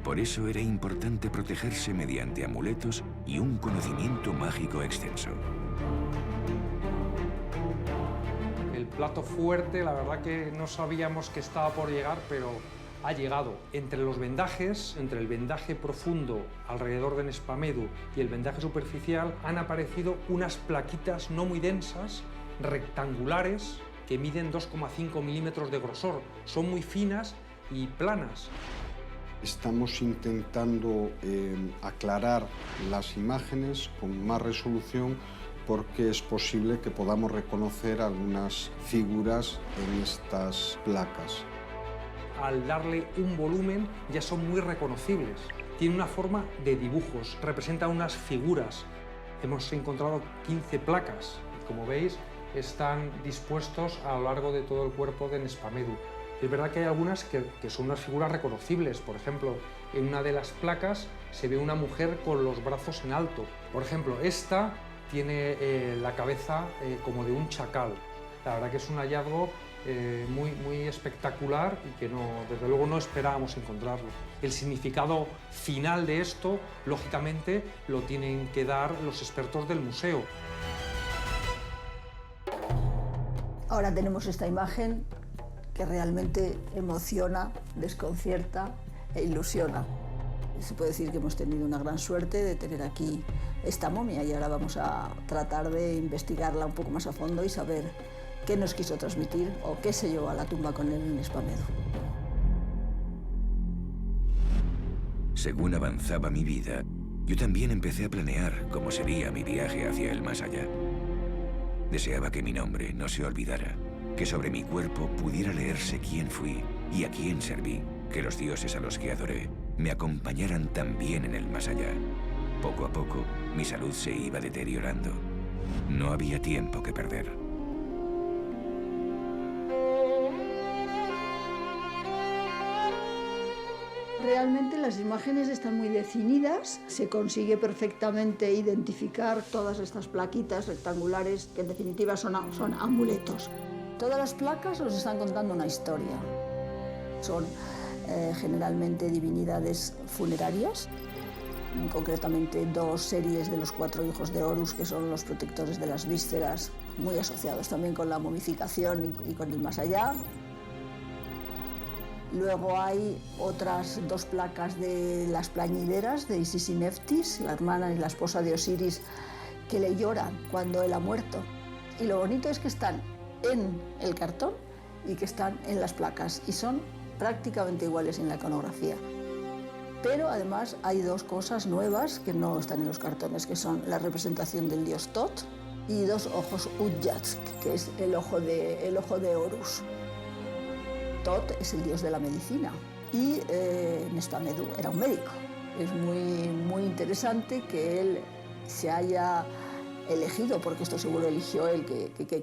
Por eso era importante protegerse mediante amuletos y un conocimiento mágico extenso. El plato fuerte, la verdad que no sabíamos que estaba por llegar, pero ha llegado. Entre los vendajes, entre el vendaje profundo alrededor de Nespamedu y el vendaje superficial, han aparecido unas plaquitas no muy densas, rectangulares, que miden 2,5 milímetros de grosor. Son muy finas y planas. Estamos intentando aclarar las imágenes con más resolución porque es posible que podamos reconocer algunas figuras en estas placas. Al darle un volumen ya son muy reconocibles. Tiene una forma de dibujos, representan unas figuras. Hemos encontrado 15 placas. Como veis, están dispuestos a lo largo de todo el cuerpo de Nespamedu. Es verdad que hay algunas que son unas figuras reconocibles. Por ejemplo, en una de las placas se ve una mujer con los brazos en alto. Por ejemplo, esta tiene la cabeza como de un chacal. La verdad que es un hallazgo muy espectacular y que desde luego no esperábamos encontrarlo. El significado final de esto, lógicamente, lo tienen que dar los expertos del museo. Ahora tenemos esta imagen que realmente emociona, desconcierta e ilusiona. Se puede decir que hemos tenido una gran suerte de tener aquí esta momia y ahora vamos a tratar de investigarla un poco más a fondo y saber qué nos quiso transmitir o qué se llevó a la tumba con él en Nespamedu. Según avanzaba mi vida, yo también empecé a planear cómo sería mi viaje hacia el más allá. Deseaba que mi nombre no se olvidara, que sobre mi cuerpo pudiera leerse quién fui y a quién serví, que los dioses a los que adoré me acompañaran también en el más allá. Poco a poco, mi salud se iba deteriorando. No había tiempo que perder. Realmente las imágenes están muy definidas, se consigue perfectamente identificar todas estas plaquitas rectangulares que en definitiva son amuletos. Todas las placas nos están contando una historia. Son generalmente divinidades funerarias, concretamente 2 series de los 4 hijos de Horus, que son los protectores de las vísceras, muy asociados también con la momificación y con el más allá. Luego hay otras 2 placas de las plañideras de Isis y Neftis, la hermana y la esposa de Osiris, que le lloran cuando él ha muerto. Y lo bonito es que están en el cartón y que están en las placas, y son prácticamente iguales en la iconografía. Pero además hay 2 cosas nuevas que no están en los cartones, que son la representación del dios Tot y 2 ojos Udjats, que es el ojo de Horus. Tot es el dios de la medicina y Nespamedú era un médico. Es muy interesante que él se haya elegido, porque esto seguro eligió él,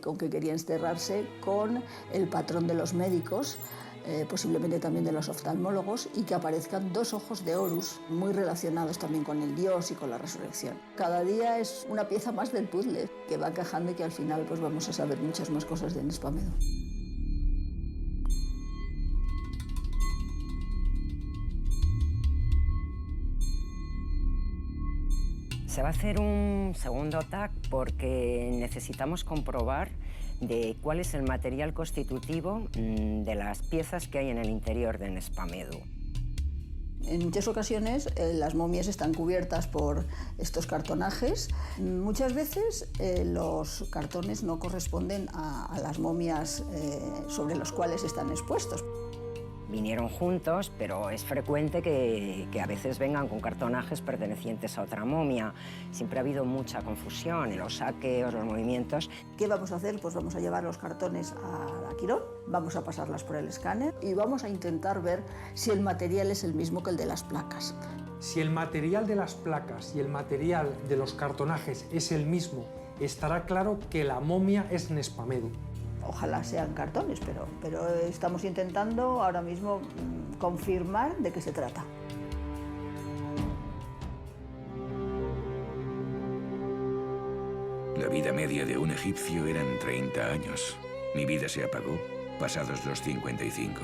con que quería enterrarse, con el patrón de los médicos, posiblemente también de los oftalmólogos, y que aparezcan 2 ojos de Horus muy relacionados también con el dios y con la resurrección. Cada día es una pieza más del puzzle que va encajando y que al final pues vamos a saber muchas más cosas de Nespamedú. Se va a hacer un segundo TAC porque necesitamos comprobar cuál es el material constitutivo de las piezas que hay en el interior de Nespamedú. En muchas ocasiones las momias están cubiertas por estos cartonajes. Muchas veces los cartones no corresponden a las momias sobre las cuales están expuestos. Vinieron juntos, pero es frecuente que a veces vengan con cartonajes pertenecientes a otra momia. Siempre ha habido mucha confusión en los saqueos, los movimientos. ¿Qué vamos a hacer? Pues vamos a llevar los cartones a Quirón, vamos a pasarlas por el escáner y vamos a intentar ver si el material es el mismo que el de las placas. Si el material de las placas y el material de los cartonajes es el mismo, estará claro que la momia es Nespamedú. Ojalá sean cartones, pero estamos intentando ahora mismo confirmar de qué se trata. La vida media de un egipcio eran 30 años. Mi vida se apagó pasados los 55.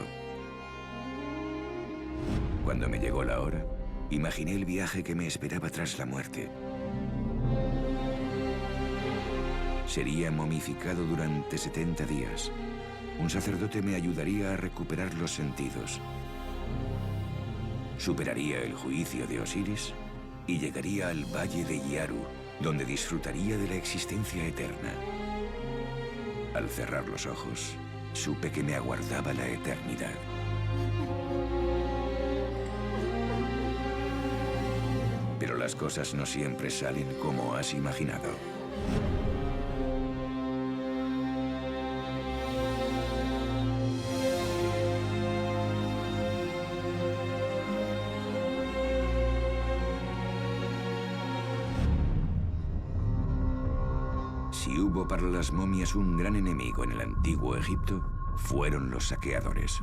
Cuando me llegó la hora, imaginé el viaje que me esperaba tras la muerte. Sería momificado durante 70 días. Un sacerdote me ayudaría a recuperar los sentidos. Superaría el juicio de Osiris y llegaría al valle de Yaru, donde disfrutaría de la existencia eterna. Al cerrar los ojos, supe que me aguardaba la eternidad. Pero las cosas no siempre salen como has imaginado. Si hubo para las momias un gran enemigo en el antiguo Egipto, fueron los saqueadores.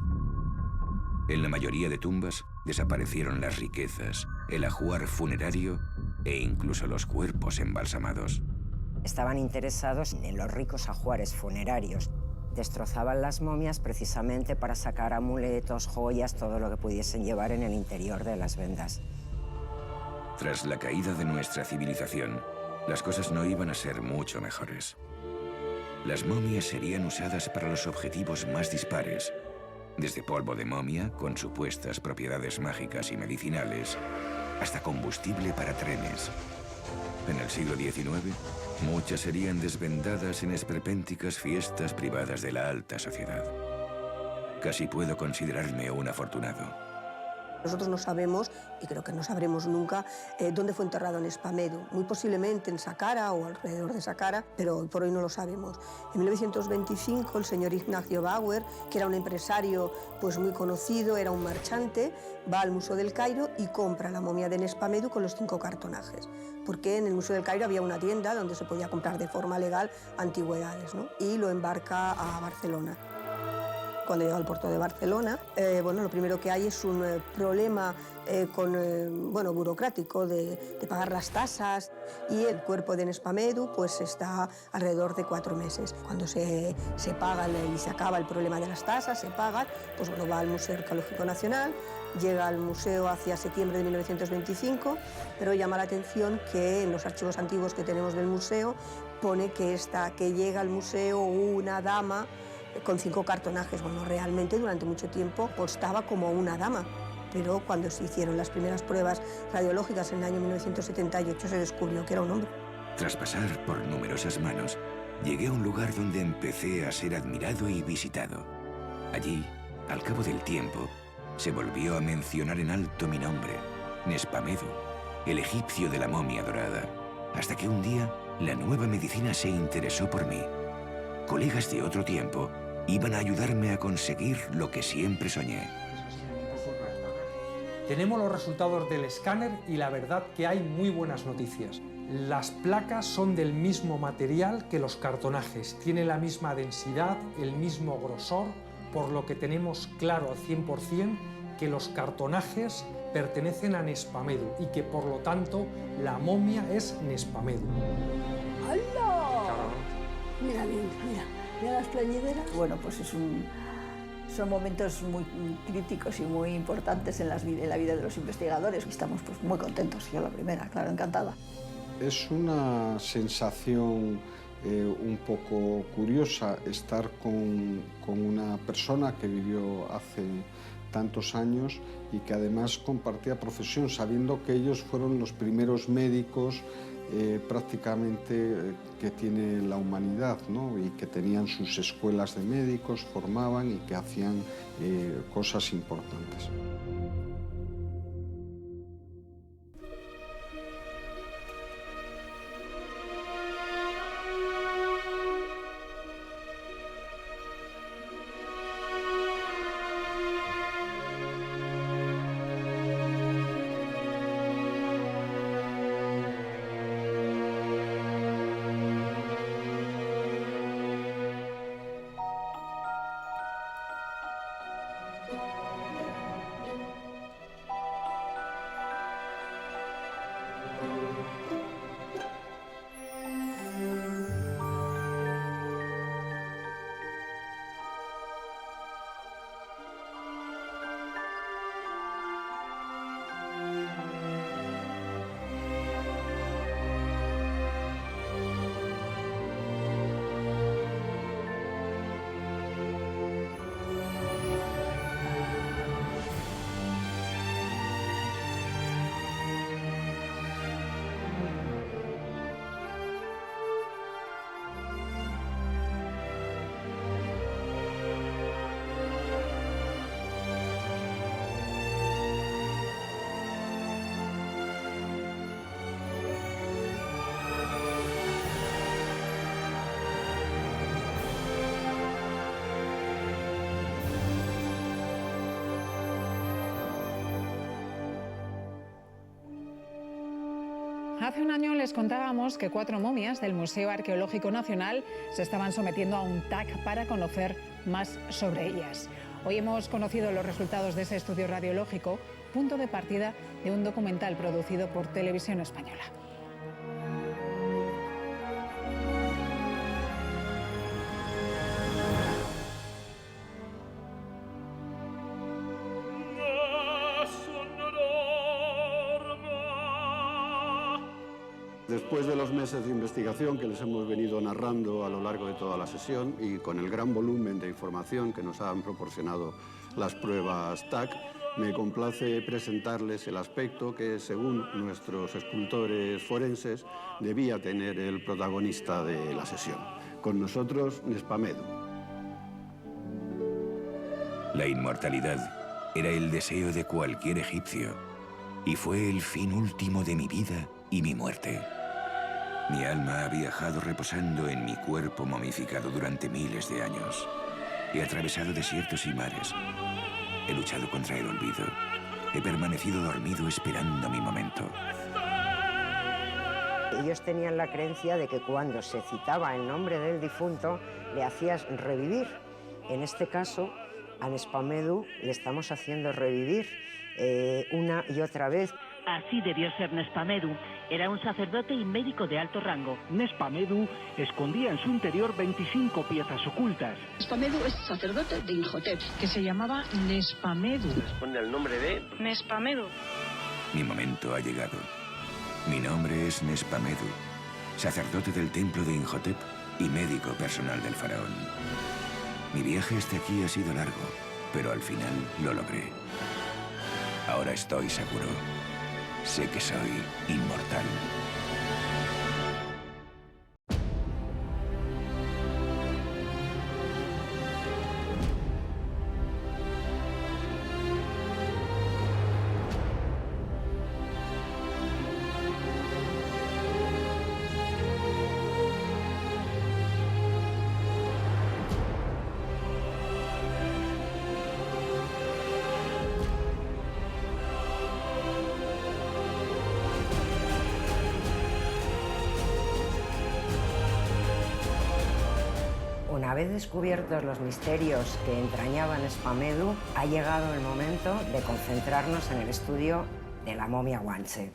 En la mayoría de tumbas desaparecieron las riquezas, el ajuar funerario e incluso los cuerpos embalsamados. Estaban interesados en los ricos ajuares funerarios. Destrozaban las momias precisamente para sacar amuletos, joyas, todo lo que pudiesen llevar en el interior de las vendas. Tras la caída de nuestra civilización, las cosas no iban a ser mucho mejores. Las momias serían usadas para los objetivos más dispares, desde polvo de momia, con supuestas propiedades mágicas y medicinales, hasta combustible para trenes. En el siglo XIX, muchas serían desvendadas en esperpénticas fiestas privadas de la alta sociedad. Casi puedo considerarme un afortunado. Nosotros no sabemos, y creo que no sabremos nunca, dónde fue enterrado Nespamedú. Muy posiblemente en Saqqara o alrededor de Saqqara, pero hoy por hoy no lo sabemos. En 1925 el señor Ignacio Bauer, que era un empresario pues muy conocido, era un marchante, va al Museo del Cairo y compra la momia de Nespamedú con los 5 cartonajes. Porque en el Museo del Cairo había una tienda donde se podía comprar de forma legal antigüedades, ¿no? Y lo embarca a Barcelona. cuando llega al puerto de Barcelona. Bueno, lo primero que hay es un problema burocrático de pagar las tasas, y el cuerpo de Nespamedu pues está alrededor de 4 meses. Cuando se paga y se acaba el problema de las tasas, se pagan, pues bueno, va al Museo Arqueológico Nacional, llega al museo hacia septiembre de 1925, pero llama la atención que en los archivos antiguos que tenemos del museo pone que llega al museo una dama con 5 cartonajes. Bueno, realmente durante mucho tiempo constaba como una dama, pero cuando se hicieron las primeras pruebas radiológicas en el año 1978 se descubrió que era un hombre. Tras pasar por numerosas manos, llegué a un lugar donde empecé a ser admirado y visitado. Allí, al cabo del tiempo, se volvió a mencionar en alto mi nombre, Nespamedu, el egipcio de la momia dorada, hasta que un día la nueva medicina se interesó por mí. Colegas de otro tiempo iban a ayudarme a conseguir lo que siempre soñé. Tenemos los resultados del escáner y la verdad que hay muy buenas noticias. Las placas son del mismo material que los cartonajes, tienen la misma densidad, el mismo grosor, por lo que tenemos claro al 100% que los cartonajes pertenecen a Nespamedu y que por lo tanto la momia es Nespamedu. ¡Hala! Mira bien, mira las plañideras. Bueno, pues son momentos muy críticos y muy importantes en la vida de los investigadores. Estamos pues muy contentos, yo la primera, claro, encantada. Es una sensación un poco curiosa estar con una persona que vivió hace tantos años y que además compartía profesión, sabiendo que ellos fueron los primeros médicos prácticamente que tiene la humanidad, ¿no? Y que tenían sus escuelas de médicos, formaban y que hacían cosas importantes. Hace un año les contábamos que 4 momias del Museo Arqueológico Nacional se estaban sometiendo a un TAC para conocer más sobre ellas. Hoy hemos conocido los resultados de ese estudio radiológico, punto de partida de un documental producido por Televisión Española. Después de los meses de investigación que les hemos venido narrando a lo largo de toda la sesión y con el gran volumen de información que nos han proporcionado las pruebas TAC, me complace presentarles el aspecto que, según nuestros escultores forenses, debía tener el protagonista de la sesión. Con nosotros, Nespamedu. La inmortalidad era el deseo de cualquier egipcio y fue el fin último de mi vida y mi muerte. Mi alma ha viajado reposando en mi cuerpo momificado durante miles de años. He atravesado desiertos y mares. He luchado contra el olvido. He permanecido dormido esperando mi momento. Ellos tenían la creencia de que cuando se citaba el nombre del difunto le hacías revivir. En este caso, A Nespamedu le estamos haciendo revivir una y otra vez. Así debió ser Nespamedu. Era un sacerdote y médico de alto rango. Nespamedu escondía en su interior 25 piezas ocultas. Nespamedu es sacerdote de Imhotep, que se llamaba Nespamedu. Responde al nombre de Nespamedu. Mi momento ha llegado. Mi nombre es Nespamedu, sacerdote del templo de Imhotep y médico personal del faraón. Mi viaje hasta aquí ha sido largo, pero al final lo logré. Ahora estoy seguro. Sé que soy inmortal. Una vez descubiertos los misterios que entrañaba Nespamedu, ha llegado el momento de concentrarnos en el estudio de la momia guanche.